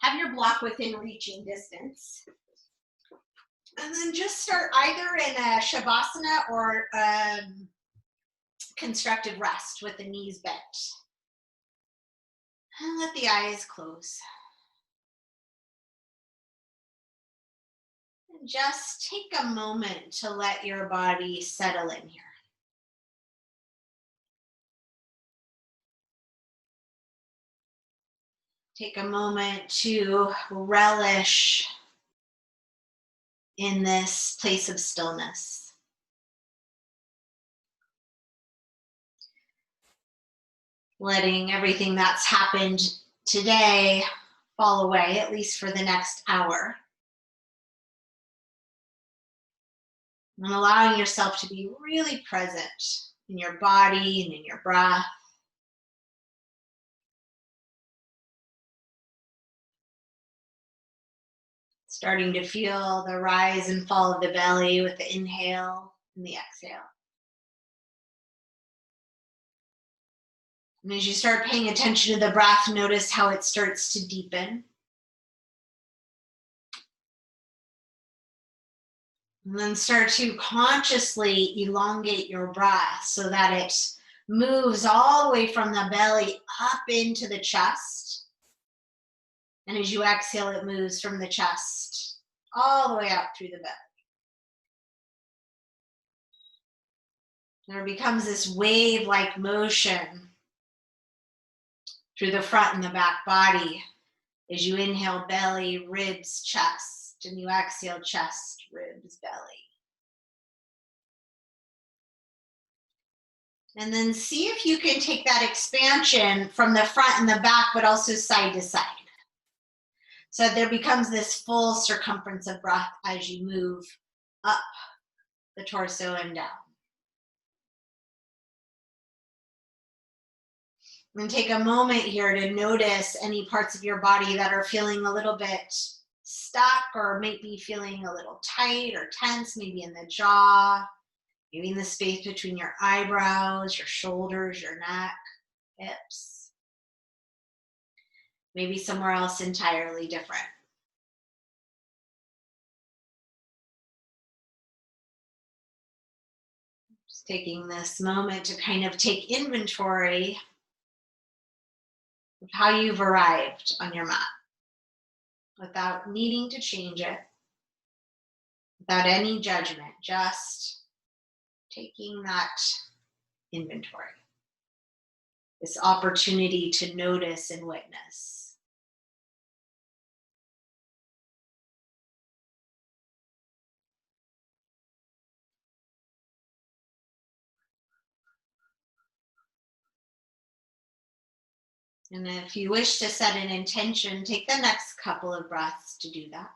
Have your block within reaching distance. And then just start either in a Shavasana or constructive rest with the knees bent. And let the eyes close. And just take a moment to let your body settle in here. Take a moment to relish in this place of stillness. Letting everything that's happened today fall away, at least for the next hour. And allowing yourself to be really present in your body and in your breath. Starting to feel the rise and fall of the belly with the inhale and the exhale. And as you start paying attention to the breath, notice how it starts to deepen. And then start to consciously elongate your breath so that it moves all the way from the belly up into the chest. And as you exhale, it moves from the chest all the way up through the belly. There becomes this wave-like motion through the front and the back body as you inhale belly, ribs, chest, and you exhale chest, ribs, belly. And then see if you can take that expansion from the front and the back, but also side to side. So there becomes this full circumference of breath as you move up the torso and down. And take a moment here to notice any parts of your body that are feeling a little bit stuck or maybe feeling a little tight or tense, maybe in the jaw, maybe in the space between your eyebrows, your shoulders, your neck, hips. Maybe somewhere else entirely different. Just taking this moment to kind of take inventory of how you've arrived on your mat without needing to change it, without any judgment, just taking that inventory, this opportunity to notice and witness. And if you wish to set an intention, take the next couple of breaths to do that.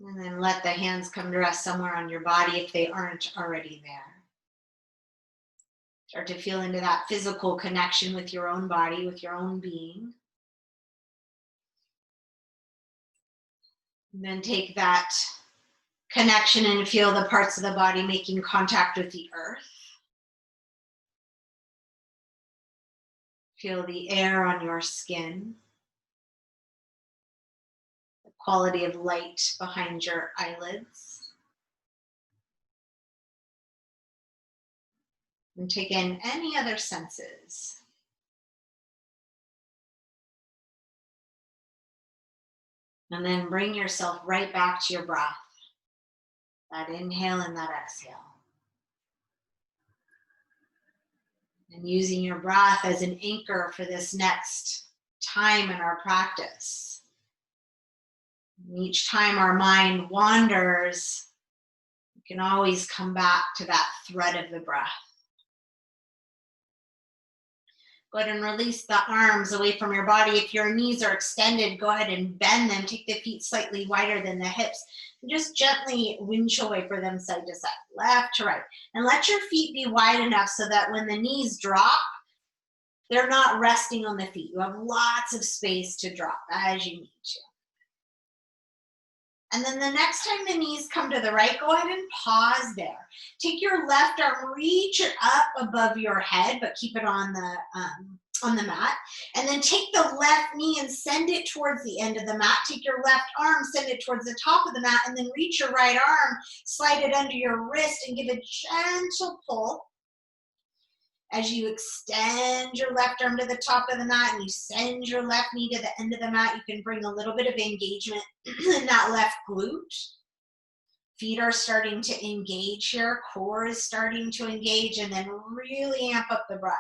And then let the hands come to rest somewhere on your body if they aren't already there. Start to feel into that physical connection with your own body, with your own being. And then take that connection and feel the parts of the body making contact with the earth. Feel the air on your skin. The quality of light behind your eyelids. And take in any other senses. And then bring yourself right back to your breath. That inhale and that exhale. And using your breath as an anchor for this next time in our practice. And each time our mind wanders, we can always come back to that thread of the breath. Go ahead and release the arms away from your body. If your knees are extended, go ahead and bend them. Take the feet slightly wider than the hips. And just gently windshield wiper them side to side, left to right. And let your feet be wide enough so that when the knees drop, they're not resting on the feet. You have lots of space to drop as you need to. And then the next time the knees come to the right, go ahead and pause there. Take your left arm, reach it up above your head, but keep it on the mat. And then take the left knee and send it towards the end of the mat. Take your left arm, send it towards the top of the mat, and then reach your right arm, slide it under your wrist, and give a gentle pull. As you extend your left arm to the top of the mat and you send your left knee to the end of the mat, you can bring a little bit of engagement in that left glute. Feet are starting to engage here, core is starting to engage, and then really amp up the breath.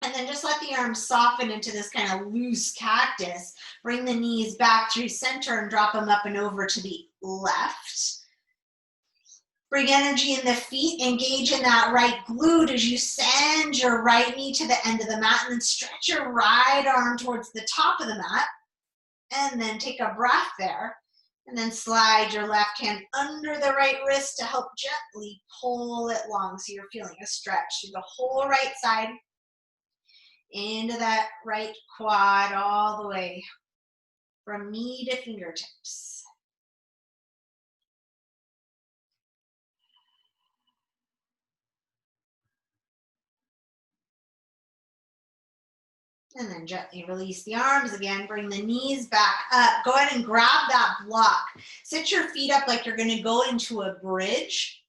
And then just let the arms soften into this kind of loose cactus. Bring the knees back through center and drop them up and over to the left. Bring energy in the feet, engage in that right glute as you send your right knee to the end of the mat, and then stretch your right arm towards the top of the mat. And then take a breath there. And then slide your left hand under the right wrist to help gently pull it long so you're feeling a stretch through the whole right side, into that right quad all the way from knee to fingertips. And then gently release the arms again. Bring the knees back up. Go ahead and grab that block. Sit your feet up like you're going to go into a bridge.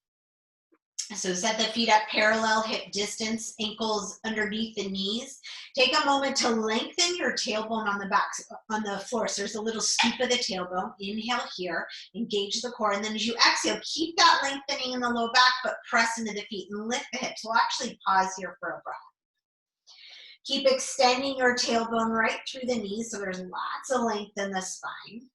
So set the feet up parallel, hip distance, ankles underneath the knees. Take a moment to lengthen your tailbone on the back, on the floor. So there's a little scoop of the tailbone. Inhale here, engage the core. And then as you exhale, keep that lengthening in the low back, but press into the feet and lift the hips. We'll actually pause here for a breath. Keep extending your tailbone right through the knees so there's lots of length in the spine.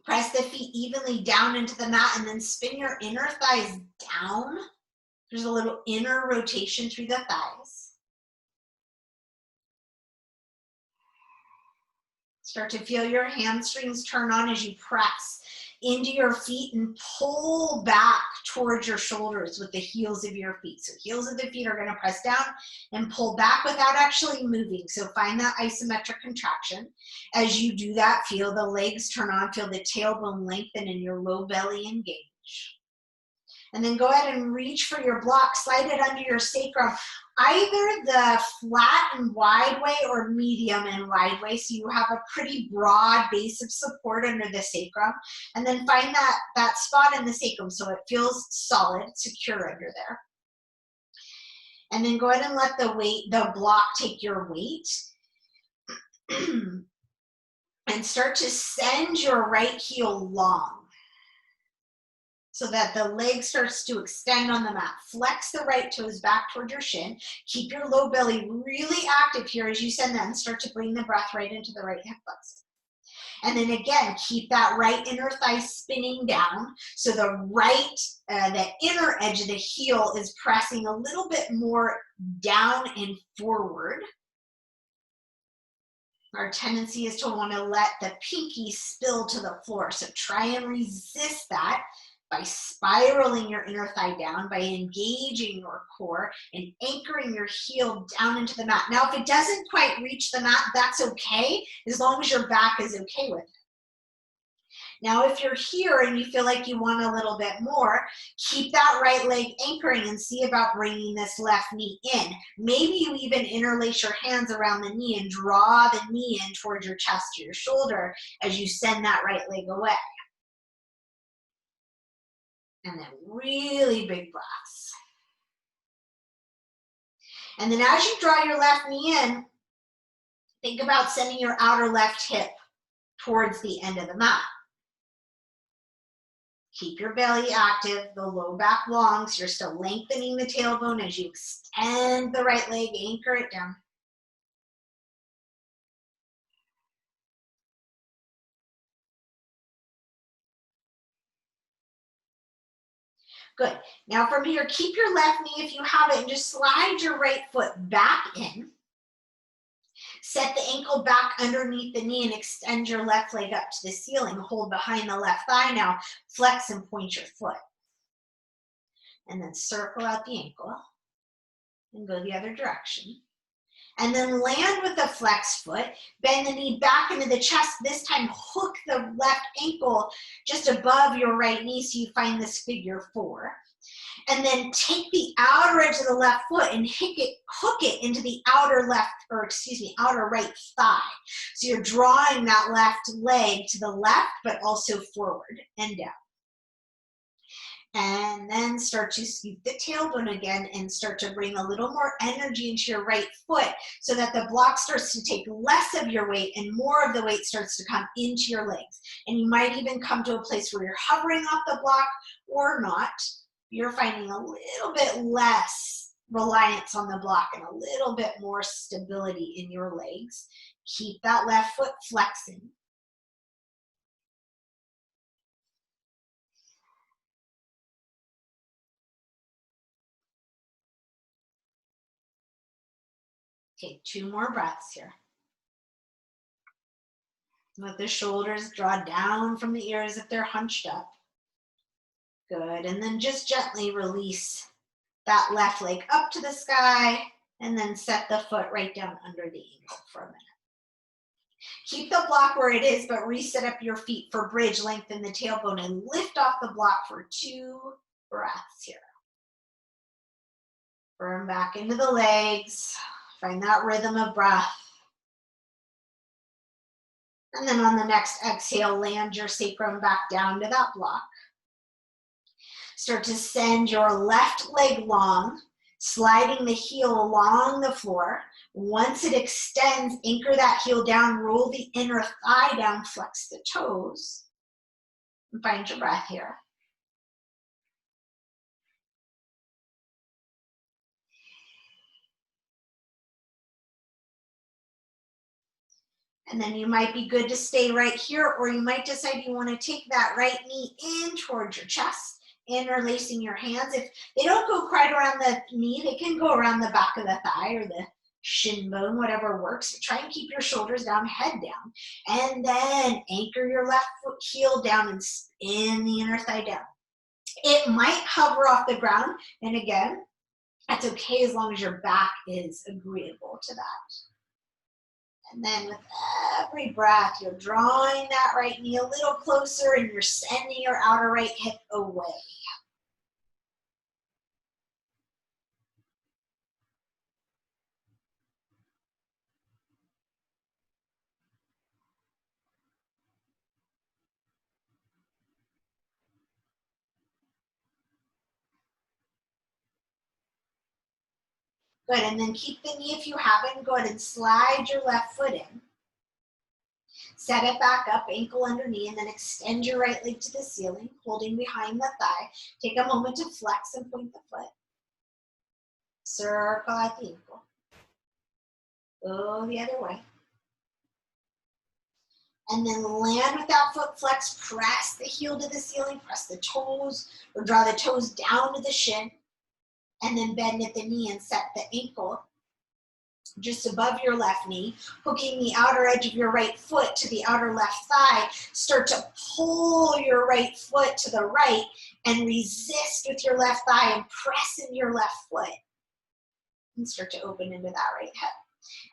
Press the feet evenly down into the mat and then spin your inner thighs down. There's a little inner rotation through the thighs. Start to feel your hamstrings turn on as you press into your feet and pull back towards your shoulders with the heels of your feet. So heels of the feet are going to press down and pull back without actually moving. So find that isometric contraction. As you do that, feel the legs turn on, feel the tailbone lengthen and your low belly engage. And then go ahead and reach for your block, slide it under your sacrum, either the flat and wide way or medium and wide way, so you have a pretty broad base of support under the sacrum. And then find that spot in the sacrum so it feels solid, secure under there. And then go ahead and let the block take your weight. And start to send your right heel long, so that the leg starts to extend on the mat. Flex the right toes back toward your shin. Keep your low belly really active here as you send that and start to bring the breath right into the right hip flexor. And then again, keep that right inner thigh spinning down. So the inner edge of the heel is pressing a little bit more down and forward. Our tendency is to want to let the pinky spill to the floor. So try and resist that by spiraling your inner thigh down, by engaging your core and anchoring your heel down into the mat. Now, if it doesn't quite reach the mat, that's okay, as long as your back is okay with it. Now, if you're here and you feel like you want a little bit more, keep that right leg anchoring and see about bringing this left knee in. Maybe you even interlace your hands around the knee and draw the knee in towards your chest or your shoulder as you send that right leg away. And then really big breaths. And then as you draw your left knee in, think about sending your outer left hip towards the end of the mat. Keep your belly active, the low back long, so you're still lengthening the tailbone as you extend the right leg, anchor it down. Good. Now from here, keep your left knee if you have it and just slide your right foot back in. Set the ankle back underneath the knee and extend your left leg up to the ceiling. Hold behind the left thigh now. Flex and point your foot. And then circle out the ankle and go the other direction. And then land with the flexed foot. Bend the knee back into the chest. This time, hook the left ankle just above your right knee so you find this figure 4. And then take the outer edge of the left foot and hook it into the outer right thigh. So you're drawing that left leg to the left, but also forward and down. And then start to scoop the tailbone again and start to bring a little more energy into your right foot so that the block starts to take less of your weight and more of the weight starts to come into your legs. And you might even come to a place where you're hovering off the block or not. You're finding a little bit less reliance on the block and a little bit more stability in your legs. Keep that left foot flexing. Take 2 more breaths here. Let the shoulders draw down from the ears if they're hunched up. Good, and then just gently release that left leg up to the sky and then set the foot right down under the ankle for a minute. Keep the block where it is, but reset up your feet for bridge, lengthen the tailbone, and lift off the block for 2 breaths here. Burn back into the legs. Find that rhythm of breath. And then on the next exhale, land your sacrum back down to that block. Start to send your left leg long, sliding the heel along the floor. Once it extends, anchor that heel down, roll the inner thigh down, flex the toes, and find your breath here. And then you might be good to stay right here, or you might decide you want to take that right knee in towards your chest, interlacing your hands. If they don't go quite around the knee, they can go around the back of the thigh or the shin bone, whatever works. But try and keep your shoulders down, head down. And then anchor your left foot heel down and spin the inner thigh down. It might hover off the ground, and again, that's okay as long as your back is agreeable to that. And then with every breath, you're drawing that right knee a little closer and you're sending your outer right hip away. Good, and then keep the knee if you haven't. Go ahead and slide your left foot in. Set it back up, ankle under knee, and then extend your right leg to the ceiling, holding behind the thigh. Take a moment to flex and point the foot. Circle at the ankle. Go the other way. And then land with that foot flex. Press the heel to the ceiling. Press the toes, or draw the toes down to the shin. And then bend at the knee and set the ankle just above your left knee, hooking the outer edge of your right foot to the outer left thigh. Start to pull your right foot to the right and resist with your left thigh and press in your left foot. And start to open into that right hip.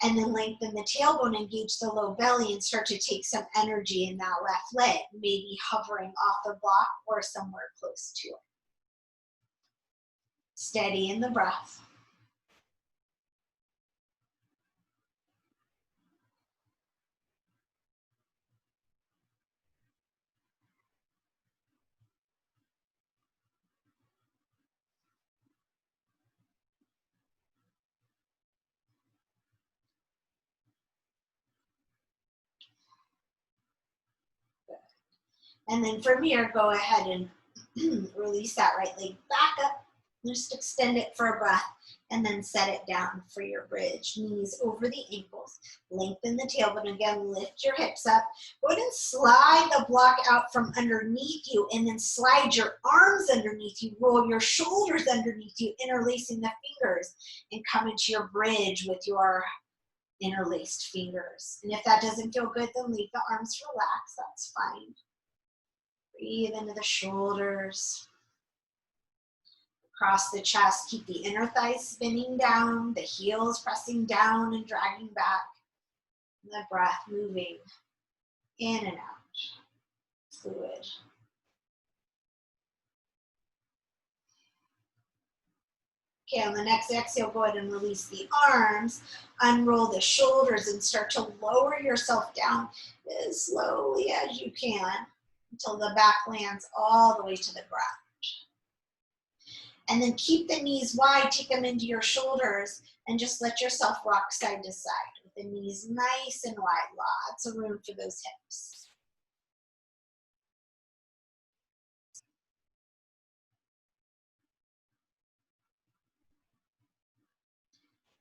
And then lengthen the tailbone, engage the low belly, and start to take some energy in that left leg, maybe hovering off the block or somewhere close to it. Steady in the breath. And then from here, go ahead and release that right leg back up. Just extend it for a breath and then set it down for your bridge. Knees over the ankles. Lengthen the tailbone again. Lift your hips up. Go ahead and slide the block out from underneath you and then slide your arms underneath you. Roll your shoulders underneath you, interlacing the fingers, and come into your bridge with your interlaced fingers. And if that doesn't feel good, then leave the arms relaxed. That's fine. Breathe into the shoulders. Across the chest, keep the inner thighs spinning down, the heels pressing down and dragging back. The breath moving in and out, fluid. Okay, on the next exhale, go ahead and release the arms, unroll the shoulders, and start to lower yourself down as slowly as you can until the back lands all the way to the ground. And then keep the knees wide, take them into your shoulders, and just let yourself rock side to side with the knees nice and wide, lots of room for those hips.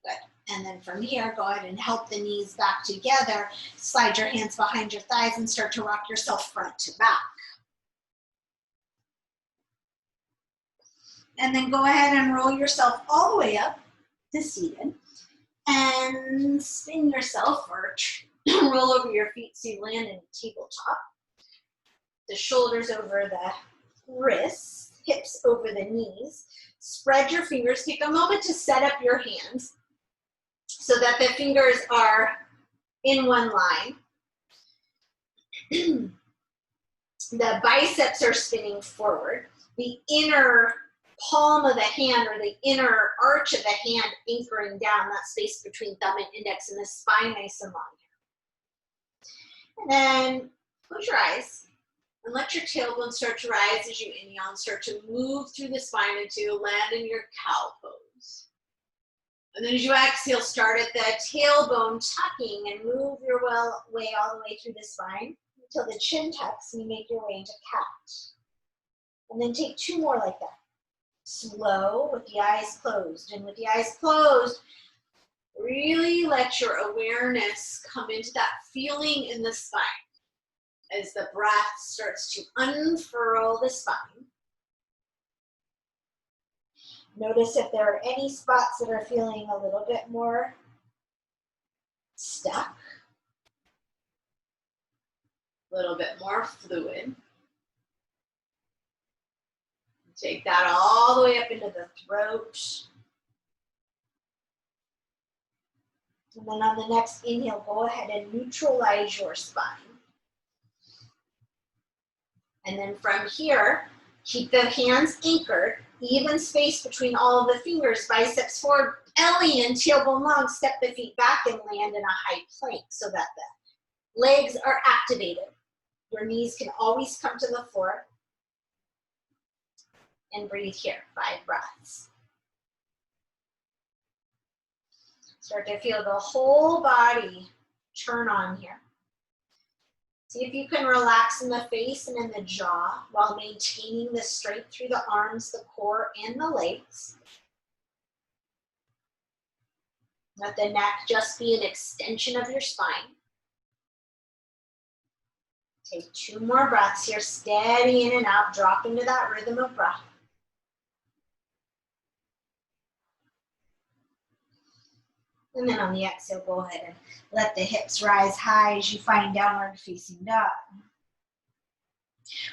Good. And then from here, go ahead and help the knees back together. Slide your hands behind your thighs and start to rock yourself front to back. And then go ahead and roll yourself all the way up to seated. And spin yourself or roll over your feet so you land in tabletop. The shoulders over the wrists, hips over the knees. Spread your fingers. Take a moment to set up your hands so that the fingers are in one line. The biceps are spinning forward. The inner palm of the hand or the inner arch of the hand anchoring down, that space between thumb and index, and the spine nice and long here. And then close your eyes and let your tailbone start to rise as you inhale and start to move through the spine until you land in your cow pose. And then as you exhale, start at the tailbone tucking and move your way all the way through the spine until the chin tucks and you make your way into cat. And then take two more like that. Slow with the eyes closed. And with the eyes closed, really let your awareness come into that feeling in the spine as the breath starts to unfurl the spine. Notice if there are any spots that are feeling a little bit more stuck, a little bit more fluid. Take that all the way up into the throat. And then on the next inhale, go ahead and neutralize your spine. And then from here, keep the hands anchored, even space between all of the fingers, biceps forward, belly and tailbone long. Step the feet back and land in a high plank so that the legs are activated. Your knees can always come to the floor. And breathe here, 5 breaths. Start to feel the whole body turn on here. See if you can relax in the face and in the jaw while maintaining the strength through the arms, the core, and the legs. Let the neck just be an extension of your spine. Take 2 more breaths here, steady in and out, drop into that rhythm of breath. And then on the exhale, go ahead and let the hips rise high as you find downward facing dog.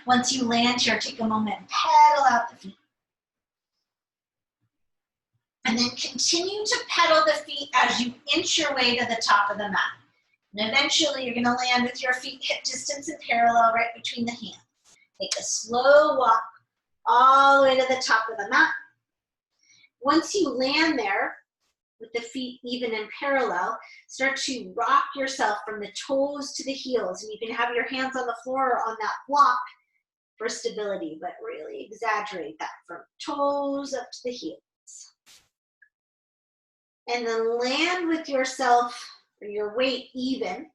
Once you land here, take a moment and pedal out the feet. And then continue to pedal the feet as you inch your way to the top of the mat. And eventually you're gonna land with your feet hip distance and parallel right between the hands. Take a slow walk all the way to the top of the mat. Once you land there, with the feet even and parallel, start to rock yourself from the toes to the heels. And you can have your hands on the floor or on that block for stability, but really exaggerate that from toes up to the heels. And then land with yourself or your weight even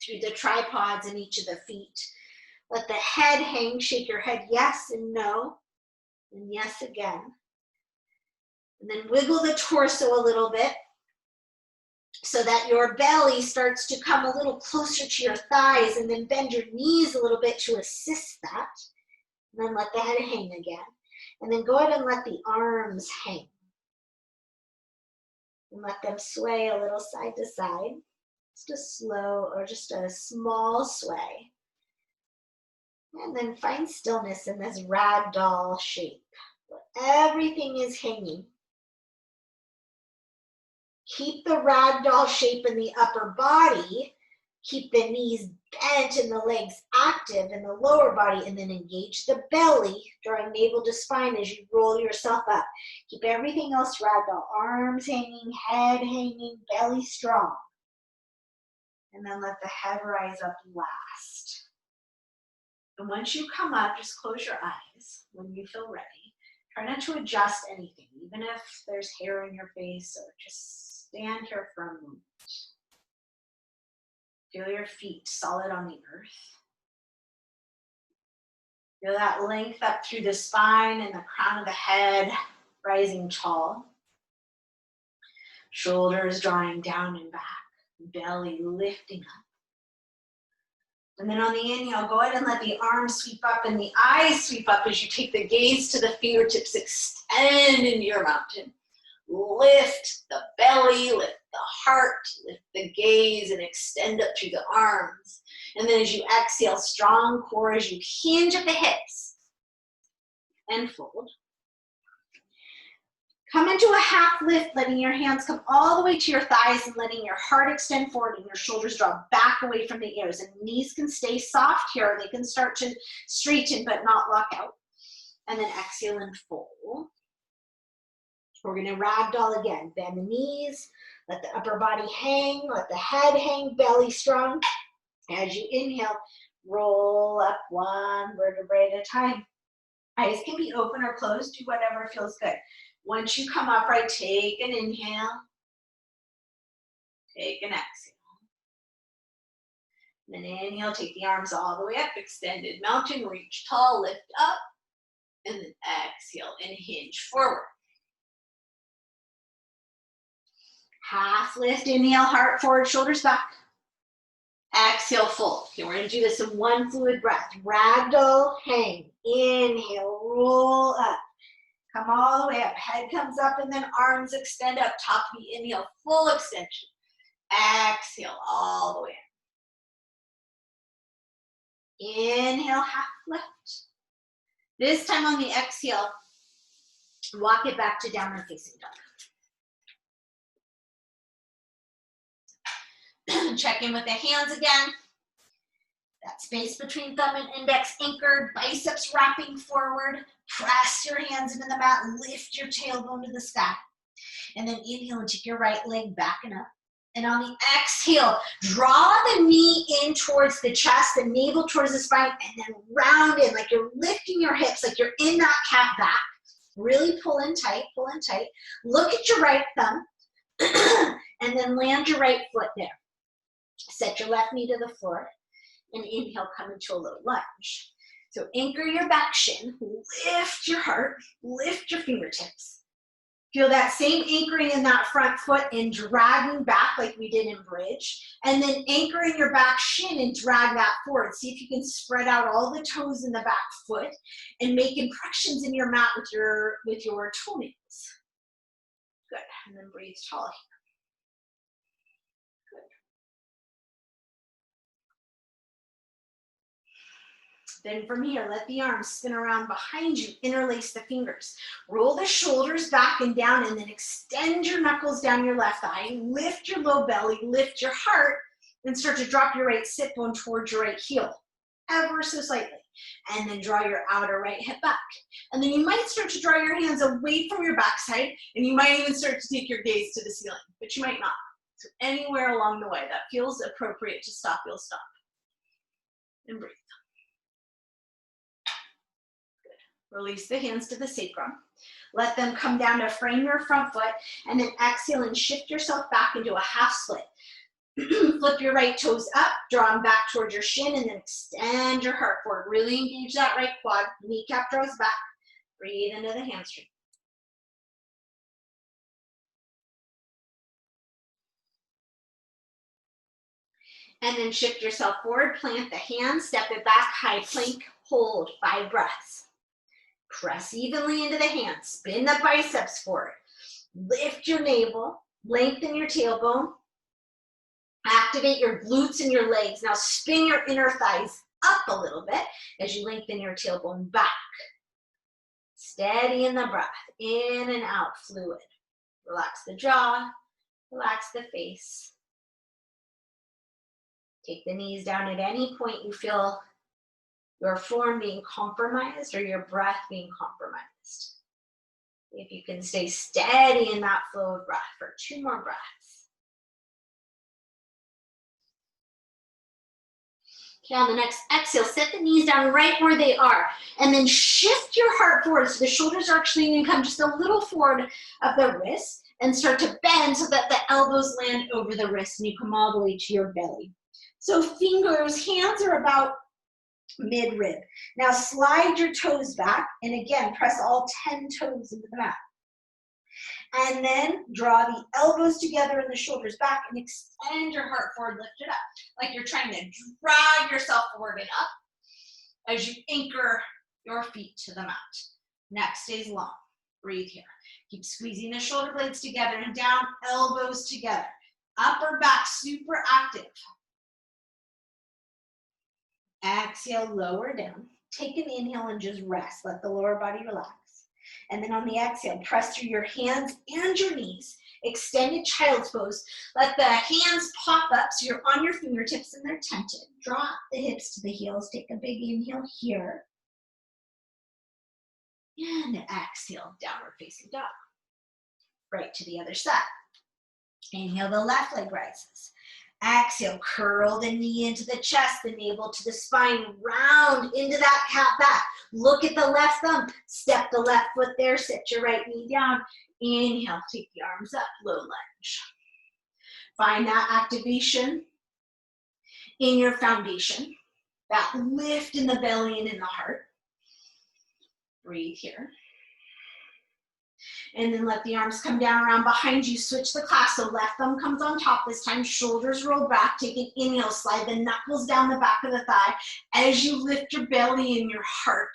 through the tripods in each of the feet. Let the head hang, shake your head yes and no, and yes again. And then wiggle the torso a little bit so that your belly starts to come a little closer to your thighs, and then bend your knees a little bit to assist that. And then let the head hang again. And then go ahead and let the arms hang. And let them sway a little side to side. Just a slow or just a small sway. And then find stillness in this ragdoll shape. Let Everything is hanging. Keep the ragdoll shape in the upper body. Keep the knees bent and the legs active in the lower body, and then engage the belly, drawing navel to spine as you roll yourself up. Keep everything else ragdoll. Arms hanging, head hanging, belly strong. And then let the head rise up last. And once you come up, just close your eyes when you feel ready. Try not to adjust anything, even if there's hair in your face, or just stand here for a moment. Feel your feet solid on the earth. Feel that length up through the spine and the crown of the head, rising tall. Shoulders drawing down and back, belly lifting up. And then on the inhale, go ahead and let the arms sweep up and the eyes sweep up as you take the gaze to the fingertips, extend into your mountain. Lift the belly, lift the heart, lift the gaze, and extend up through the arms. And then as you exhale, strong core as you hinge at the hips and fold. Come into a half lift, letting your hands come all the way to your thighs and letting your heart extend forward and your shoulders draw back away from the ears. And knees can stay soft here. They can start to straighten but not lock out. And then exhale and fold. We're going to ragdoll again. Bend the knees, let the upper body hang, let the head hang, belly strong. As you inhale, roll up one vertebrae at a time. Eyes can be open or closed, do whatever feels good. Once you come upright, take an inhale, take an exhale. And then inhale, take the arms all the way up, extended mountain, reach tall, lift up, and then exhale and hinge forward. Half lift, inhale, heart forward, shoulders back. Exhale, fold. Okay, we're going to do this in one fluid breath. Ragdoll, hang. Inhale, roll up. Come all the way up. Head comes up and then arms extend up. Top of the inhale, full extension. Exhale, all the way up. Inhale, half lift. This time on the exhale, walk it back to downward facing dog. Check in with the hands again. That space between thumb and index anchored, biceps wrapping forward. Press your hands into the mat, lift your tailbone to the sky. And then inhale and take your right leg back and up. And on the exhale, draw the knee in towards the chest, the navel towards the spine, and then round in like you're lifting your hips, like you're in that cat back. Really pull in tight, pull in tight. Look at your right thumb, and then land your right foot there. Set your left knee to the floor, and inhale, come into a low lunge. So anchor your back shin, lift your heart, lift your fingertips. Feel that same anchoring in that front foot and dragging back like we did in bridge. And then anchor in your back shin and drag that forward. See if you can spread out all the toes in the back foot and make impressions in your mat with your toenails. Good, and then breathe tall here. Then from here, let the arms spin around behind you, interlace the fingers. Roll the shoulders back and down, and then extend your knuckles down your left thigh. Lift your low belly, lift your heart, and start to drop your right sit bone towards your right heel, ever so slightly. And then draw your outer right hip back. And then you might start to draw your hands away from your backside, and you might even start to take your gaze to the ceiling, but you might not. So anywhere along the way that feels appropriate to stop, you'll stop. And breathe. Release the hands to the sacrum. Let them come down to frame your front foot, and then exhale and shift yourself back into a half split. Flip your right toes up, draw them back towards your shin, and then extend your heart forward. Really engage that right quad. Kneecap draws back. Breathe into the hamstring. And then shift yourself forward, plant the hands, step it back, high plank, hold, 5 breaths. Press evenly into the hands, spin the biceps forward. Lift your navel, lengthen your tailbone. Activate your glutes and your legs. Now spin your inner thighs up a little bit as you lengthen your tailbone back. Steady in the breath, in and out, fluid. Relax the jaw, relax the face. Take the knees down at any point you feel your form being compromised or your breath being compromised. If you can stay steady in that flow of breath for 2 more breaths. Okay, on the next exhale, set the knees down right where they are, and then shift your heart forward. So the shoulders are actually going to come just a little forward of the wrists and start to bend so that the elbows land over the wrists and you come all the way to your belly. So fingers, hands are about mid-rib. Now slide your toes back, and again, press all 10 toes into the mat. And then draw the elbows together and the shoulders back and extend your heart forward, lift it up. Like you're trying to drag yourself forward and up as you anchor your feet to the mat. Neck stays long. Breathe here. Keep squeezing the shoulder blades together and down, elbows together. Upper back super active. Exhale, lower down. Take an inhale and just rest. Let the lower body relax. And then on the exhale, press through your hands and your knees. Extended child's pose. Let the hands pop up so you're on your fingertips and they're tented. Drop the hips to the heels. Take a big inhale here. And exhale, downward facing dog. Right to the other side. Inhale, the left leg rises. Exhale, curl the knee into the chest, the navel to the spine, round into that cat back. Look at the left thumb, step the left foot there, set your right knee down. Inhale, take the arms up, low lunge. Find that activation in your foundation, that lift in the belly and in the heart. Breathe here. And then let the arms come down around behind you. Switch the class. So left thumb comes on top this time. Shoulders roll back. Take an inhale. Slide the knuckles down the back of the thigh as you lift your belly and your heart.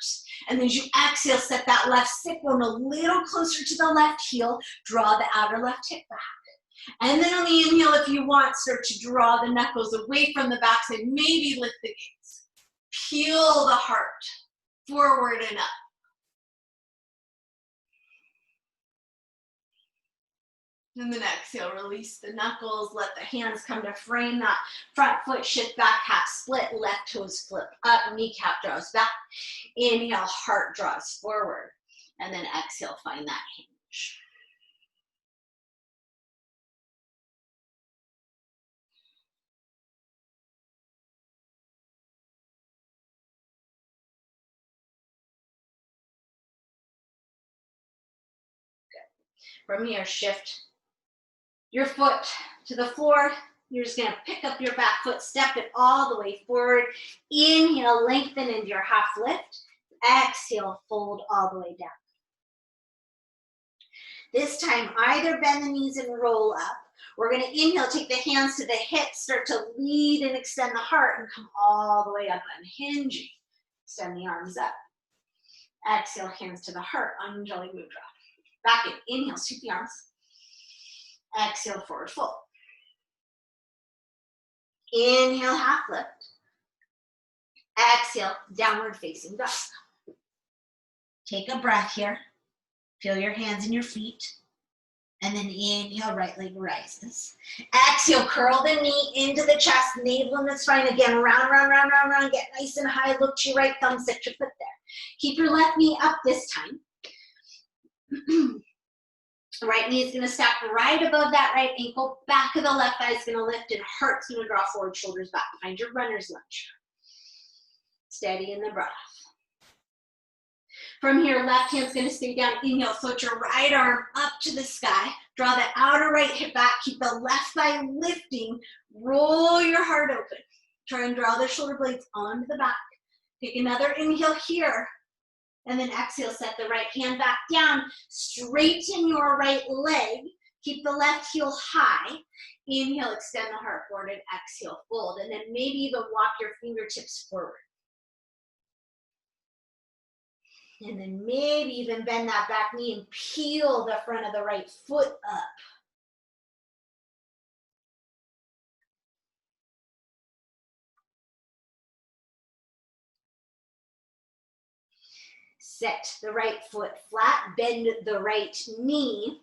And as you exhale, set that left sit bone a little closer to the left heel. Draw the outer left hip back. And then on the inhale, if you want, start to draw the knuckles away from the backside. Maybe lift the gaze. Peel the heart forward and up. And then exhale, release the knuckles, let the hands come to frame that front foot, shift back, half split, left toes flip up, kneecap draws back. Inhale, heart draws forward. And then exhale, find that hinge. Good. From here, shift your foot to the floor. You're just gonna pick up your back foot, step it all the way forward. Inhale, lengthen into your half lift. Exhale, fold all the way down. This time, either bend the knees and roll up. We're gonna inhale, take the hands to the hips, start to lead and extend the heart and come all the way up, unhinging. Extend the arms up. Exhale, hands to the heart, undulating mudra. Back in, inhale, sweep the arms. Exhale, forward fold. Inhale, half lift. Exhale, downward facing dog. Take a breath here. Feel your hands and your feet. And then inhale, right leg rises. Exhale, curl the knee into the chest, navel and the spine. Again, round, round, round, round, round. Get nice and high. Look to your right thumb, set your foot there. Keep your left knee up this time. Right knee is going to stack right above that right ankle. Back of the left thigh is going to lift and heart's going to draw forward, shoulders back. Find your runner's lunge. Steady in the breath. From here, left hand's going to stay down. Inhale, float your right arm up to the sky. Draw the outer right hip back. Keep the left thigh lifting. Roll your heart open. Try and draw the shoulder blades onto the back. Take another inhale here. And then exhale, set the right hand back down. Straighten your right leg. Keep the left heel high. Inhale, extend the heart forward, and exhale, fold. And then maybe even walk your fingertips forward. And then maybe even bend that back knee and peel the front of the right foot up. Set the right foot flat, bend the right knee.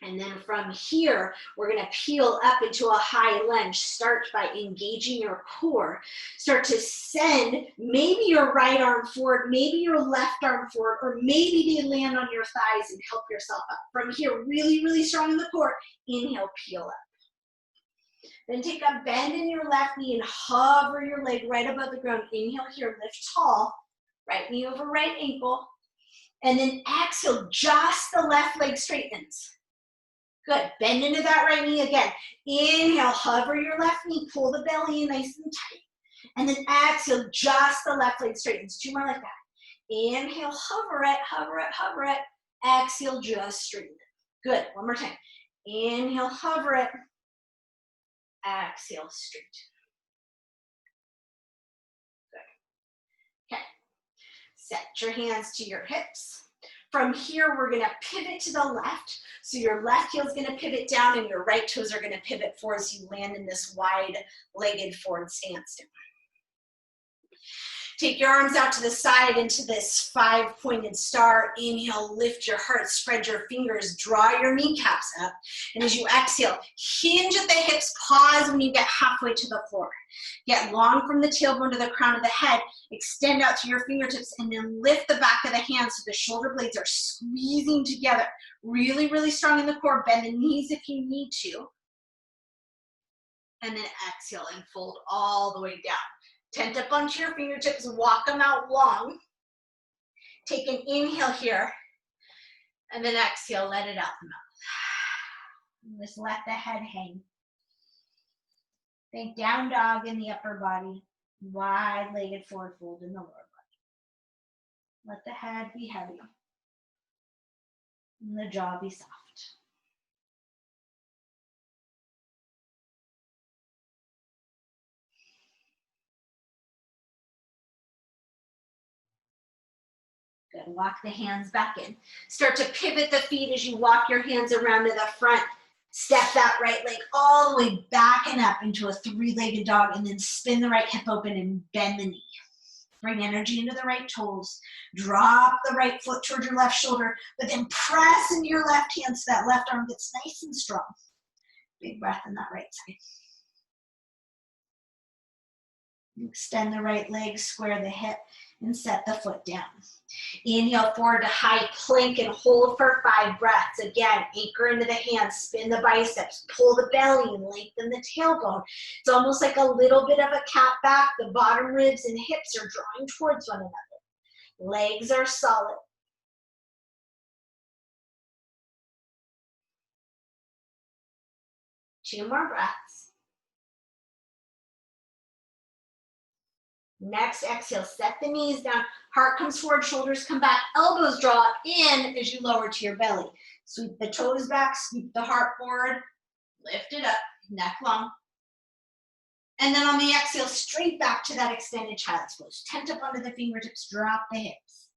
And then from here, we're going to peel up into a high lunge. Start by engaging your core. Start to send maybe your right arm forward, maybe your left arm forward, or maybe they land on your thighs and help yourself up. From here, really, really strong in the core. Inhale, peel up. Then take a bend in your left knee and hover your leg right above the ground. Inhale here, lift tall. Right knee over right ankle. And then exhale, just the left leg straightens. Good, bend into that right knee again. Inhale, hover your left knee, pull the belly in nice and tight. And then exhale, just the left leg straightens. 2 more like that. Inhale, hover it, hover it, hover it. Exhale, just straighten it. Good, one more time. Inhale, hover it. Exhale, straighten. Good. Okay. Set your hands to your hips. From here, we're gonna pivot to the left. So your left heel is gonna pivot down and your right toes are gonna pivot forward as you land in this wide-legged forward stance. Take your arms out to the side into this 5-pointed star. Inhale, lift your heart, spread your fingers, draw your kneecaps up. And as you exhale, hinge at the hips, pause when you get halfway to the floor. Get long from the tailbone to the crown of the head, extend out to your fingertips, and then lift the back of the hands so the shoulder blades are squeezing together. Really, really strong in the core. Bend the knees if you need to. And then exhale and fold all the way down. Tent up onto your fingertips, walk them out long. Take an inhale here, and then exhale, let it out the mouth. Just let the head hang. Think down dog in the upper body, wide-legged forward fold in the lower body. Let the head be heavy, and the jaw be soft. Good, walk the hands back in. Start to pivot the feet as you walk your hands around to the front. Step that right leg all the way back and up into a 3-legged dog, and then spin the right hip open and bend the knee. Bring energy into the right toes. Drop the right foot toward your left shoulder, but then press into your left hand so that left arm gets nice and strong. Big breath in that right side. Extend the right leg, square the hip, and set the foot down. Inhale forward to high plank and hold for 5 breaths. Again, anchor into the hands, spin the biceps, pull the belly and lengthen the tailbone. It's almost like a little bit of a cat back. The bottom ribs and hips are drawing towards one another. Legs are solid. Two more breaths. Next exhale, set the knees down, heart comes forward, shoulders come back, elbows draw in as you lower to your belly. Sweep the toes back, sweep the heart forward, lift it up, neck long. And then on the exhale, straight back to that extended child's pose. Tent up onto the fingertips, drop the hips.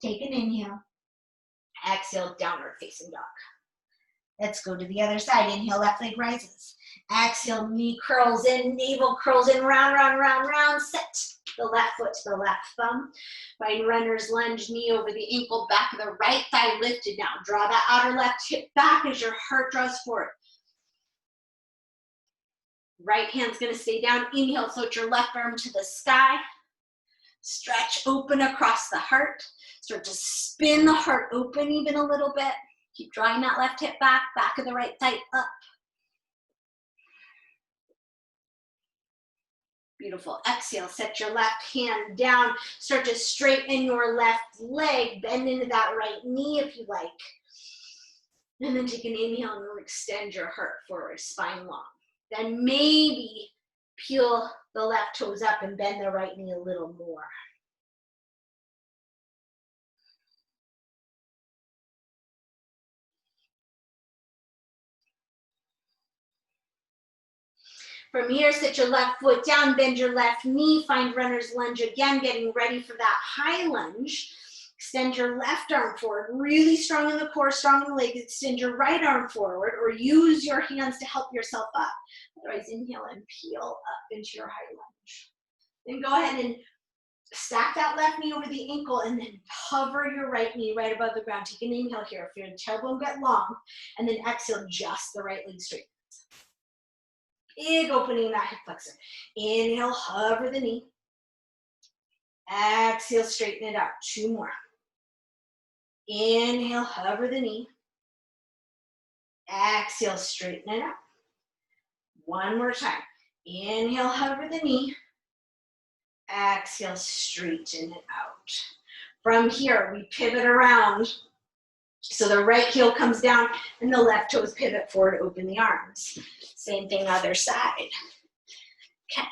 Take an inhale, exhale, downward facing dog. Let's go to the other side. Inhale, left leg rises. Exhale, knee curls in, navel curls in, round, round, round, round. Set the left foot to the left thumb. Find runner's lunge, knee over the ankle, back of the right thigh lifted now. Draw that outer left hip back as your heart draws forward. Right hand's gonna stay down. Inhale, float your left arm to the sky. Stretch open across the heart. Start to spin the heart open even a little bit. Keep drawing that left hip back, back of the right thigh up. Beautiful. Exhale, set your left hand down. Start to straighten your left leg. Bend into that right knee if you like. And then take an inhale and extend your heart forward, spine long. Then maybe peel the left toes up and bend the right knee a little more. From here, sit your left foot down, bend your left knee, find runner's lunge again, getting ready for that high lunge. Extend your left arm forward, really strong in the core, strong in the leg. Extend your right arm forward or use your hands to help yourself up. Otherwise, inhale and peel up into your high lunge. Then go ahead and Stack that left knee over the ankle and then hover your right knee right above the ground. Take an inhale here. Feel your tailbone get long. And then exhale, just the right leg straight. Big opening in that hip flexor. Inhale, hover the knee. Exhale, straighten it out. 2 more. Inhale, hover the knee. Exhale, straighten it out. 1 more time. Inhale, hover the knee. Exhale, straighten it out. From here, we pivot around. So the right heel comes down and the left toes pivot forward, open the arms. Same thing, other side. Okay.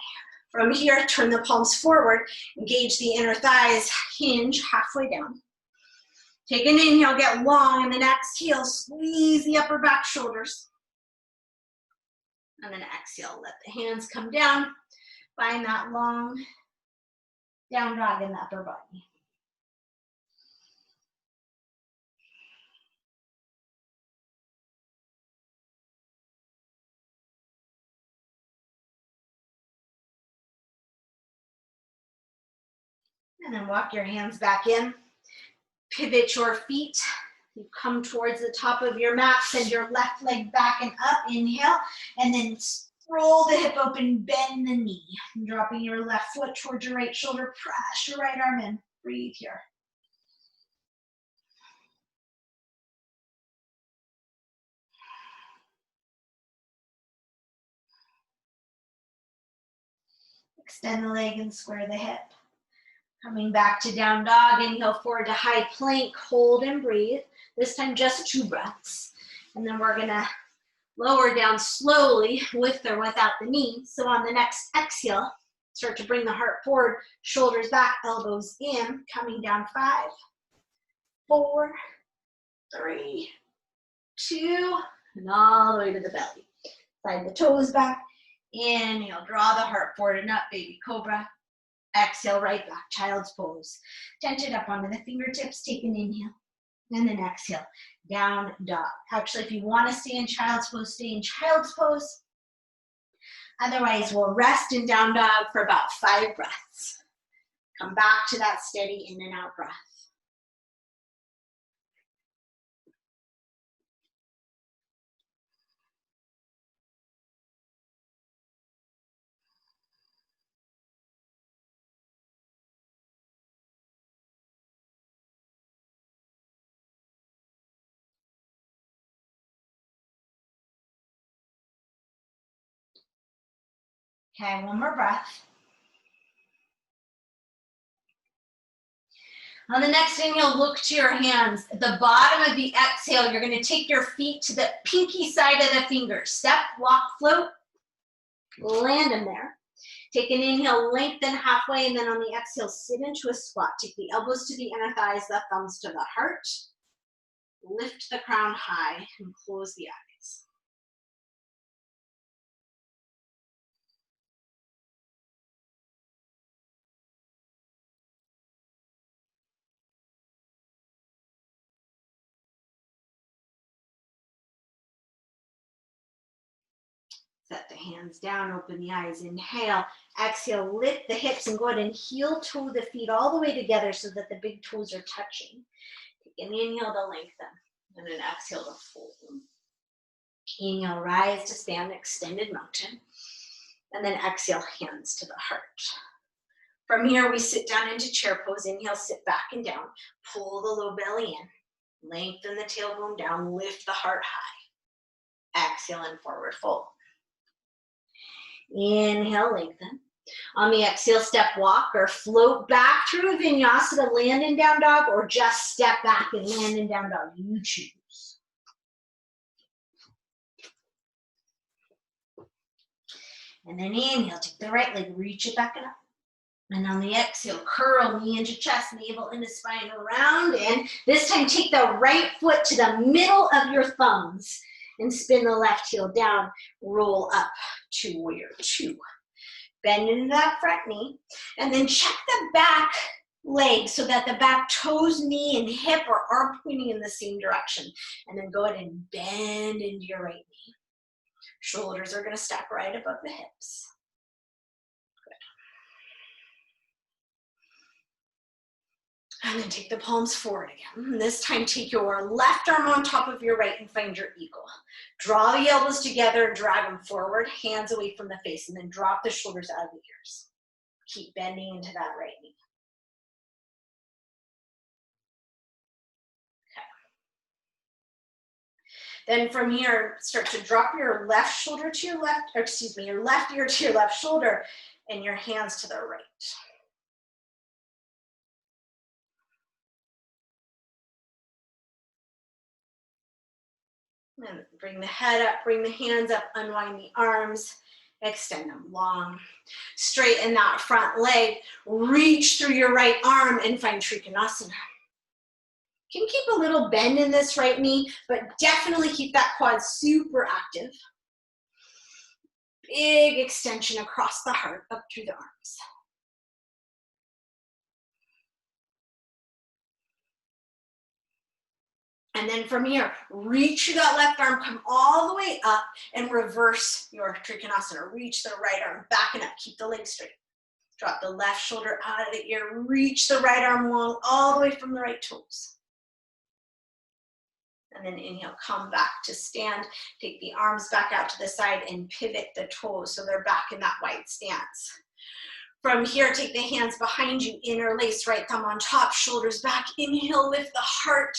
From here, turn the palms forward, engage the inner thighs, hinge halfway down. Take an inhale, get long, and then exhale, squeeze the upper back shoulders. And then exhale, let the hands come down. Find that long down dog in the upper body. And then walk your hands back in. Pivot your feet. You come towards the top of your mat. Send your left leg back and up. Inhale. And then roll the hip open. Bend the knee. Dropping your left foot towards your right shoulder. Press your right arm in. Breathe here. Extend the leg and square the hip. Coming back to down dog, inhale forward to high plank, hold and breathe. This time just 2 breaths. And then we're gonna lower down slowly with or without the knee. So on the next exhale, start to bring the heart forward, shoulders back, elbows in, coming down 5, 4, 3, 2, and all the way to the belly. Slide the toes back, inhale, draw the heart forward and up, baby cobra. Exhale, right back, child's pose. Tension up onto the fingertips, take an inhale. And then exhale, down dog. Actually, if you want to stay in child's pose, stay in child's pose. Otherwise, we'll rest in down dog for about 5 breaths. Come back to that steady in and out breath. Okay, 1 more breath. On the next inhale, look to your hands. At the bottom of the exhale, you're going to take your feet to the pinky side of the fingers. Step, walk, float, land them there. Take an inhale, lengthen halfway, and then on the exhale, sit into a squat. Take the elbows to the inner thighs, the thumbs to the heart. Lift the crown high and close the eyes. Set the hands down, open the eyes, inhale, exhale, lift the hips and go ahead and heel toe the feet all the way together so that the big toes are touching. Take an inhale to lengthen and an exhale to fold. Inhale, rise to stand, extended mountain. And then exhale, hands to the heart. From here, we sit down into chair pose. Inhale, sit back and down. Pull the low belly in. Lengthen the tailbone down. Lift the heart high. Exhale and forward fold. Inhale, lengthen. On the exhale, step, walk, or float back through a vinyasa to land in down dog, or just step back and land in down dog. You choose. And then inhale, take the right leg, reach it back and up. And on the exhale, curl knee into chest, navel into spine, around in. This time, take the right foot to the middle of your thumbs and spin the left heel down. Roll up to warrior 2. Bend into that front knee. And then check the back leg so that the back toes, knee, and hip are pointing in the same direction. And then go ahead and bend into your right knee. Shoulders are going to stack right above the hips. Good. And then take the palms forward again. And this time take your left arm on top of your right and find your eagle. Draw the elbows together and drag them forward, hands away from the face, and then drop the shoulders out of the ears. Keep bending into that right knee. Okay. Then from here, start to drop your left shoulder to your left, or excuse me, your left ear to your left shoulder, and your hands to the right. And bring the head up, bring the hands up, unwind the arms, extend them long. Straighten that front leg, reach through your right arm and find Trikonasana. You can keep a little bend in this right knee, but definitely keep that quad super active. Big extension across the heart, up through the arms. And then from here, reach through that left arm, come all the way up and reverse your Trikonasana. Reach the right arm back and up, keep the legs straight. Drop the left shoulder out of the ear, reach the right arm long all the way from the right toes. And then inhale, come back to stand. Take the arms back out to the side and pivot the toes so they're back in that wide stance. From here, take the hands behind you, interlace, right thumb on top, shoulders back. Inhale, lift the heart.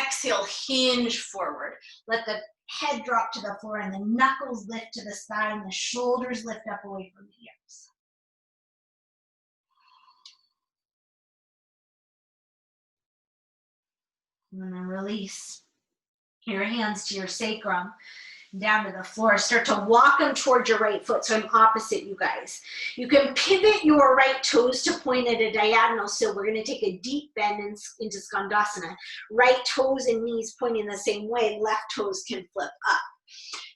Exhale, hinge forward. Let the head drop to the floor and the knuckles lift to the sky and the shoulders lift up away from the ears. And then release your hands to your sacrum, down to the floor. Start to walk them towards your right foot. So I'm opposite you guys. You can pivot your right toes to point at a diagonal. So we're going to take a deep bend into Skandasana. Right toes and knees pointing the same way. Left toes can flip up.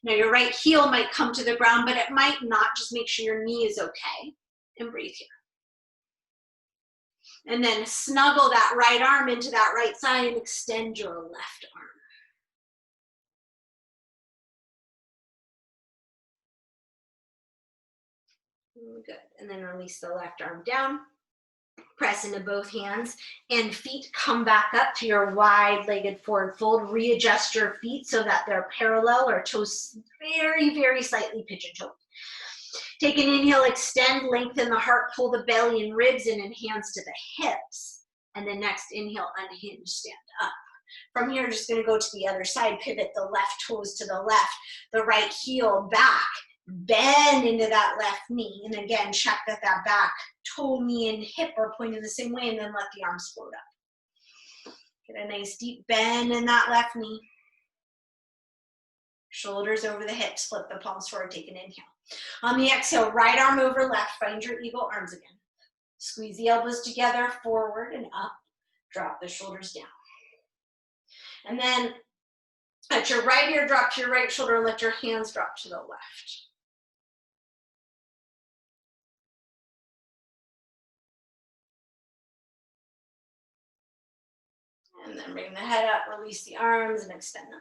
Now your right heel might come to the ground, but it might not. Just make sure your knee is okay. And breathe here. And then snuggle that right arm into that right side and extend your left arm. Good. And then release the left arm down. Press into both hands and feet come back up to your wide-legged forward fold. Readjust your feet so that they're parallel or toes very, very slightly pigeon-toed. Take an inhale, extend, lengthen the heart, pull the belly and ribs in and hands to the hips. And then next inhale, unhinge, stand up. From here, just going to go to the other side, pivot the left toes to the left, the right heel back. Bend into that left knee, and again, check that that back toe, knee, and hip are pointing the same way, and then let the arms float up. Get a nice deep bend in that left knee. Shoulders over the hips, flip the palms forward, take an inhale. On the exhale, right arm over left, find your eagle, arms again. Squeeze the elbows together, forward and up. Drop the shoulders down. And then at your right ear, drop to your right shoulder, and let your hands drop to the left. And then bring the head up, release the arms, and extend them.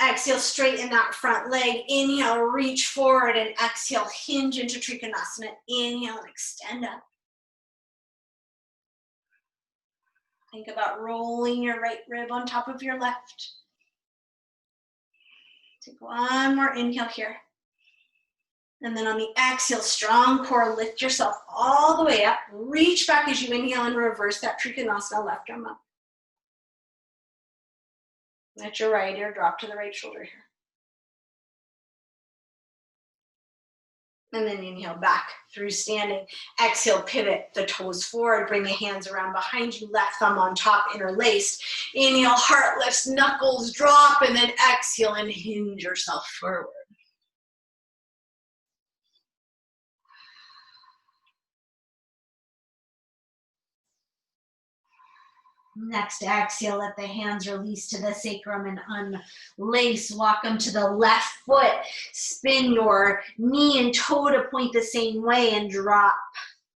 Exhale, straighten that front leg. Inhale, reach forward, and exhale, hinge into Trikonasana. Inhale, and extend up. Think about rolling your right rib on top of your left. Take one more inhale here. And then on the exhale, strong core, lift yourself all the way up. Reach back as you inhale and reverse that Trikonasana, left arm up. Let your right ear drop to the right shoulder here. And then inhale back through standing. Exhale, pivot the toes forward. Bring the hands around behind you. Left thumb on top, interlaced. Inhale, heart lifts, knuckles drop, and then exhale and hinge yourself forward. Next exhale, let the hands release to the sacrum and unlace. Walk them to the left foot. Spin your knee and toe to point the same way and drop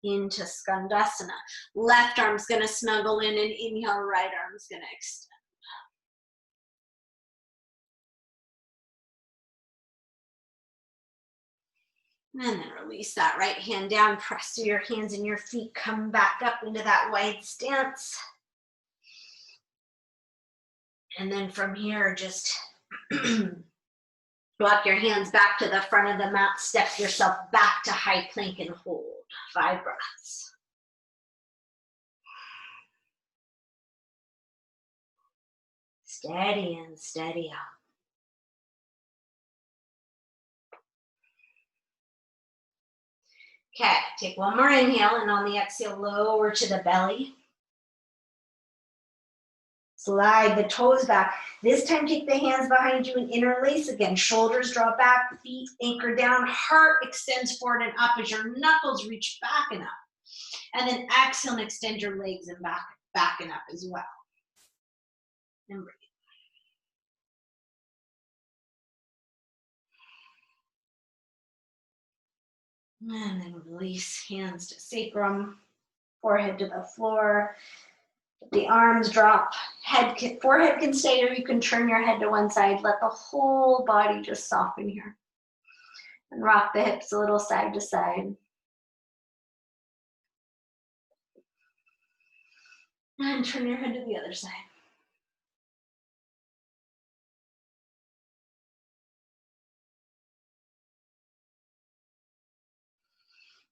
into Skandasana. Left arm's going to snuggle in and inhale, right arm's going to extend. And then release that right hand down, press through your hands and your feet, come back up into that wide stance. And then from here, just walk your hands back to the front of the mat, step yourself back to high plank and hold. 5 breaths. Steady in, steady out. Okay, take one more inhale, and on the exhale, lower to the belly. Slide the toes back. This time, take the hands behind you and interlace again. Shoulders draw back, feet anchor down, heart extends forward and up as your knuckles reach back and up. And then exhale and extend your legs and back and up as well. And breathe. And then release, hands to sacrum, forehead to the floor. The arms drop, forehead can stay, or you can turn your head to one side. Let the whole body just soften here. And rock the hips a little side to side. And turn your head to the other side.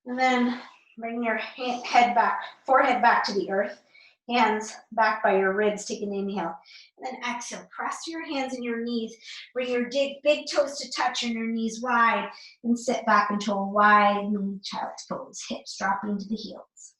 And then bring your forehead back to the earth. Hands back by your ribs, take an inhale. And then exhale, press your hands and your knees. Bring your big toes to touch and your knees wide. And sit back into a wide knee child's pose. Hips dropping to the heels.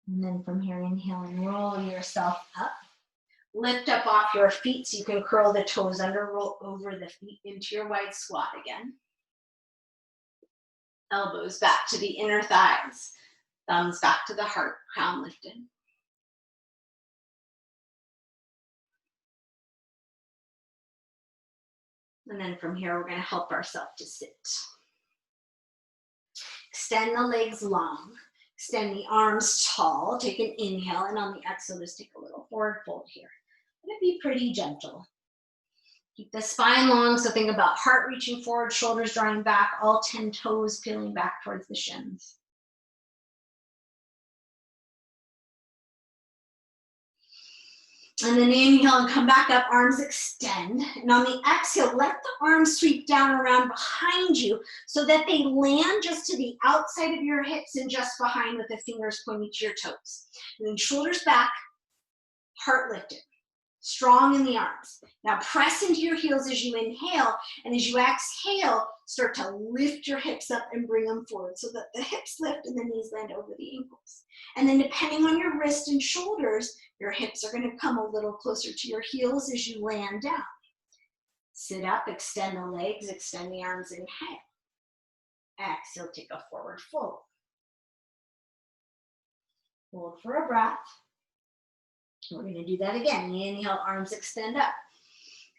And then from here, inhale and roll yourself up. Lift up off your feet so you can curl the toes under, roll over the feet into your wide squat again. Elbows back to the inner thighs. Thumbs back to the heart, crown lifted. And then from here, we're going to help ourselves to sit. Extend the legs long. Extend the arms tall. Take an inhale, and on the exhale, just take a little forward fold here. Let it be pretty gentle. Keep the spine long, so think about heart reaching forward, shoulders drawing back, all 10 toes peeling back towards the shins. And then inhale and come back up, arms extend. And on the exhale, let the arms sweep down around behind you so that they land just to the outside of your hips and just behind with the fingers pointing to your toes. And then shoulders back, heart lifted. Strong in the arms. Now press into your heels as you inhale, and as you exhale, start to lift your hips up and bring them forward so that the hips lift and the knees land over the ankles. And then depending on your wrist and shoulders, your hips are going to come a little closer to your heels as you land down. Sit up, extend the legs, extend the arms, inhale. Exhale, take a forward fold. Hold for a breath. We're going to do that again. Inhale, arms extend up.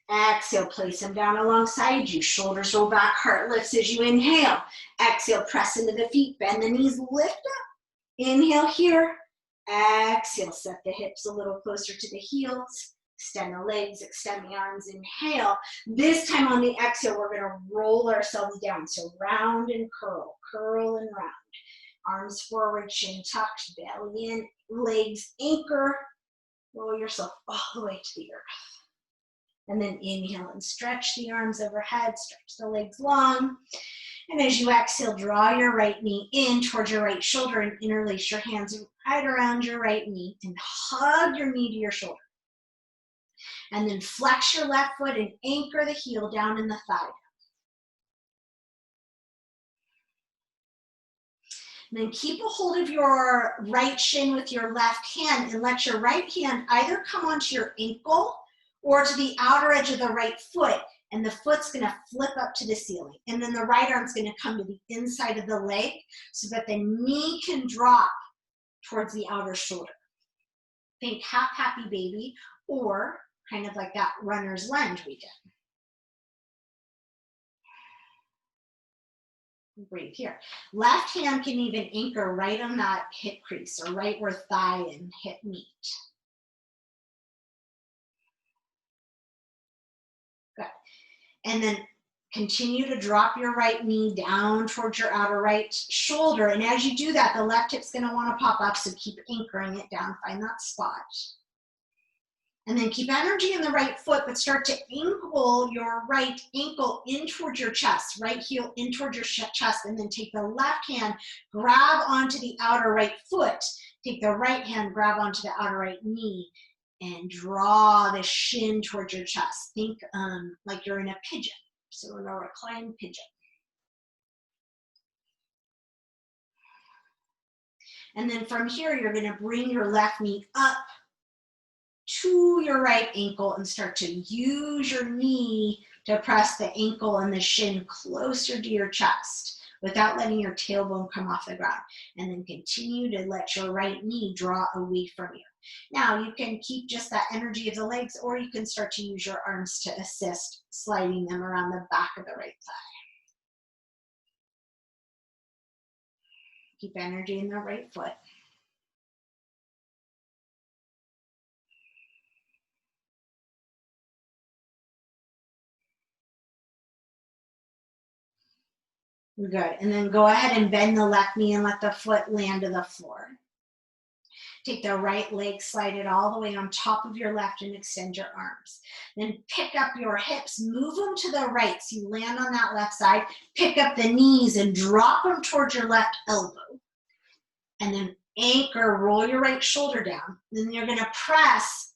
Exhale, place them down alongside you. Shoulders roll back, heart lifts as you inhale. Exhale, press into the feet, bend the knees, lift up. Inhale here. Exhale, set the hips a little closer to the heels. Extend the legs, extend the arms, inhale. This time on the exhale, we're going to roll ourselves down. So round and curl, curl and round. Arms forward, chin tucked, belly in, legs anchor. Roll yourself all the way to the earth. And then inhale and stretch the arms overhead, stretch the legs long. And as you exhale, draw your right knee in towards your right shoulder and interlace your hands right around your right knee and hug your knee to your shoulder. And then flex your left foot and anchor the heel down in the thigh. And then keep a hold of your right shin with your left hand and let your right hand either come onto your ankle or to the outer edge of the right foot, and the foot's going to flip up to the ceiling. And then the right arm's going to come to the inside of the leg so that the knee can drop towards the outer shoulder. Think half happy baby, or kind of like that runner's lunge we did. Breathe here. Left hand can even anchor right on that hip crease or right where thigh and hip meet. Good. And then continue to drop your right knee down towards your outer right shoulder. And as you do that, the left hip's going to want to pop up, so keep anchoring it down. Find that spot. And then keep energy in the right foot, but start to angle your right ankle in towards your chest, right heel in towards your chest, and then take the left hand, grab onto the outer right foot, take the right hand, grab onto the outer right knee, and draw the shin towards your chest. Think like you're in a pigeon, so in a reclined pigeon. And then from here, you're going to bring your left knee up to your right ankle and start to use your knee to press the ankle and the shin closer to your chest without letting your tailbone come off the ground. And then continue to let your right knee draw away from you. Now you can keep just that energy of the legs, or you can start to use your arms to assist, sliding them around the back of the right thigh. Keep energy in the right foot. Good. And then go ahead and bend the left knee and let the foot land to the floor. Take the right leg, slide it all the way on top of your left, and extend your arms. Then pick up your hips, move them to the right so you land on that left side. Pick up the knees and drop them towards your left elbow. And then anchor, roll your right shoulder down. Then you're going to press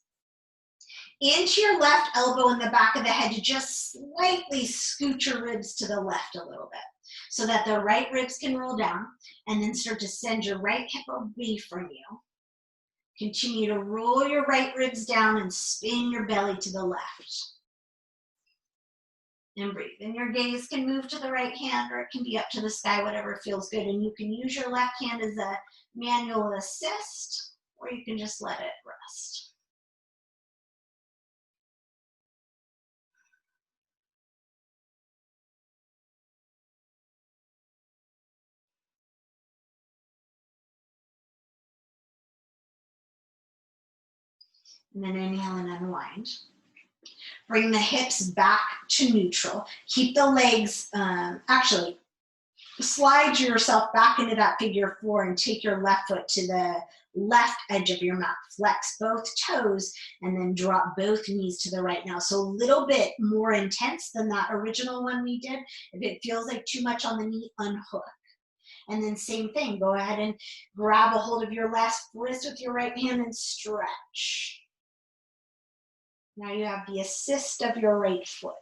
into your left elbow in the back of the head to just slightly scoot your ribs to the left a little bit, so that the right ribs can roll down, and then start to send your right hip away from you. Continue to roll your right ribs down and spin your belly to the left. And breathe. And your gaze can move to the right hand, or it can be up to the sky, whatever feels good. And you can use your left hand as a manual assist, or you can just let it rest. And then inhale and unwind. Bring the hips back to neutral. Keep the legs, actually, slide yourself back into that figure four and take your left foot to the left edge of your mat. Flex both toes and then drop both knees to the right now. So a little bit more intense than that original one we did. If it feels like too much on the knee, unhook. And then same thing, go ahead and grab a hold of your left wrist with your right hand and stretch. Now you have the assist of your right foot.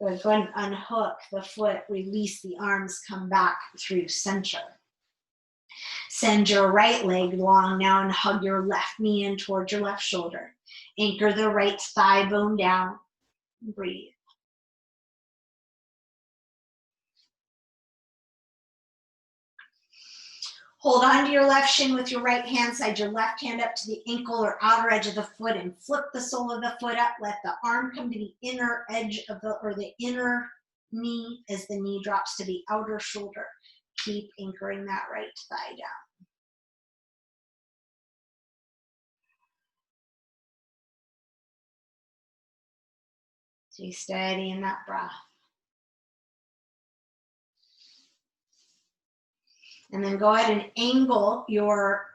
Good. Go ahead and unhook the foot, release the arms, come back through center. Send your right leg long now and hug your left knee in towards your left shoulder. Anchor the right thigh bone down. Breathe. Hold on to your left shin with your right hand. Slide your left hand up to the ankle or outer edge of the foot and flip the sole of the foot up. Let the arm come to the inner edge of the inner knee as the knee drops to the outer shoulder. Keep anchoring that right thigh down. Stay steady in that breath. And then go ahead and angle your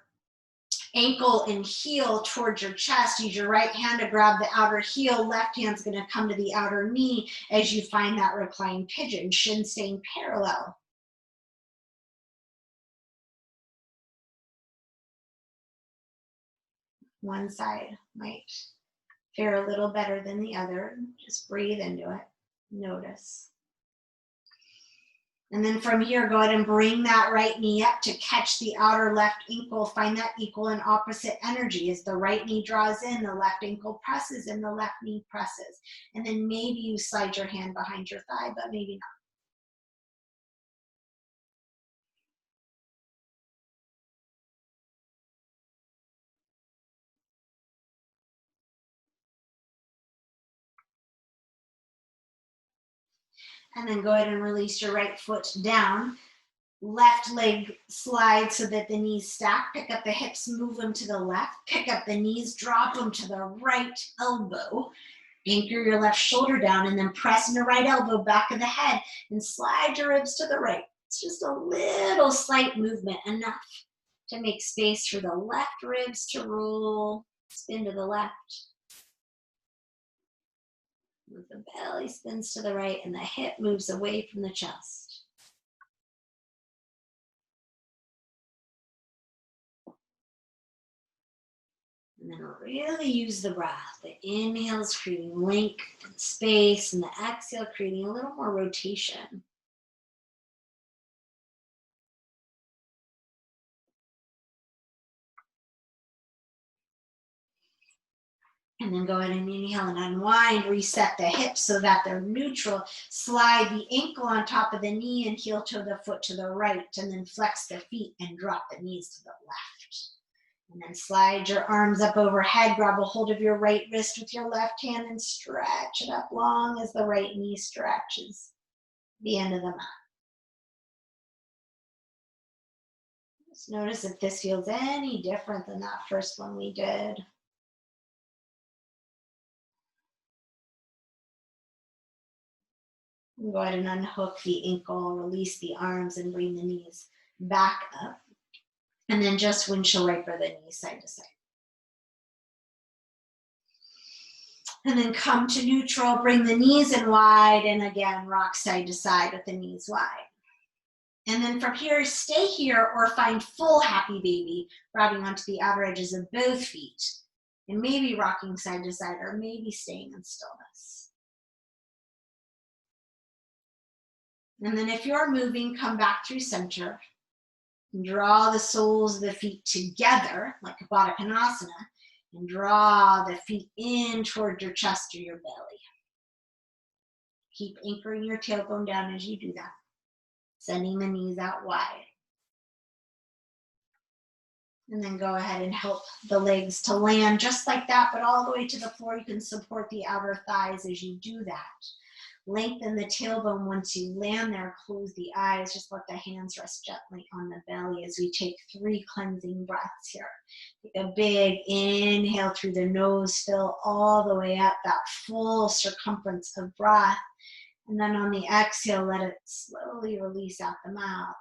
ankle and heel towards your chest. Use your right hand to grab the outer heel. Left hand's going to come to the outer knee as you find that reclined pigeon. Shin staying parallel. One side might fare a little better than the other. Just breathe into it. Notice. And then from here, go ahead and bring that right knee up to catch the outer left ankle. Find that equal and opposite energy. As the right knee draws in, the left ankle presses and the left knee presses. And then maybe you slide your hand behind your thigh, but maybe not. And then go ahead and release your right foot down. Left leg slide so that the knees stack. Pick up the hips, move them to the left. Pick up the knees, drop them to the right elbow. Anchor your left shoulder down and then press in the right elbow back of the head and slide your ribs to the right. It's just a little slight movement, enough to make space for the left ribs to roll, spin to the left. The belly spins to the right and the hip moves away from the chest. And then really use the breath. The inhale is creating length and space, and the exhale creating a little more rotation. And then go ahead and inhale and unwind, reset the hips so that they're neutral. Slide the ankle on top of the knee and heel toe the foot to the right, and then flex the feet and drop the knees to the left. And then slide your arms up overhead, grab a hold of your right wrist with your left hand and stretch it up long as the right knee stretches the end of the mat. Just notice if this feels any different than that first one we did. And go ahead and unhook the ankle, release the arms, and bring the knees back up. And then just windshield wiper the knees side to side. And then come to neutral, bring the knees in wide, and again, rock side to side with the knees wide. And then from here, stay here or find full happy baby, grabbing onto the outer edges of both feet, and maybe rocking side to side, or maybe staying in stillness. And then if you're moving, come back through center. Draw the soles of the feet together, like a Baddha Konasana, and draw the feet in toward your chest or your belly. Keep anchoring your tailbone down as you do that, sending the knees out wide. And then go ahead and help the legs to land just like that, but all the way to the floor. You can support the outer thighs as you do that. Lengthen the tailbone once you land there. Close the eyes. Just let the hands rest gently on the belly as we take 3 cleansing breaths here. Take a big inhale through the nose. Fill all the way up, that full circumference of breath. And then on the exhale, let it slowly release out the mouth.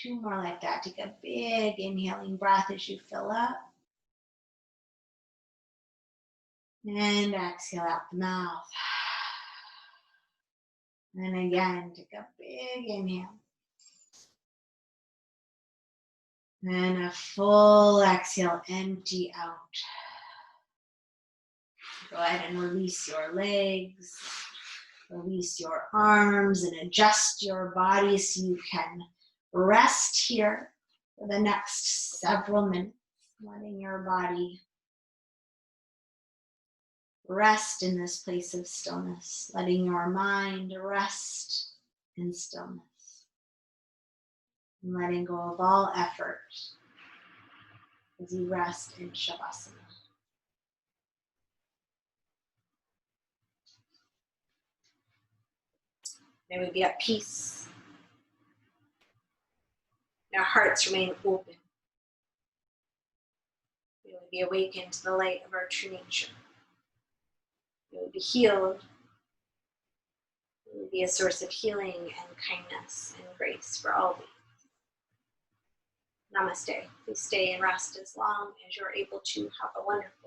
2 more like that. Take a big inhaling breath as you fill up. And exhale out the mouth. And again, take a big inhale. And a full exhale, empty out. Go ahead and release your legs. Release your arms and adjust your body so you can rest here for the next several minutes, letting your body rest in this place of stillness, letting your mind rest in stillness, and letting go of all effort as you rest in Shavasana. May we be at peace. May our hearts remain open. May we be awakened to the light of our true nature. May we be healed. May we be a source of healing and kindness and grace for all beings. Namaste. Please stay and rest as long as you're able to. Have a wonderful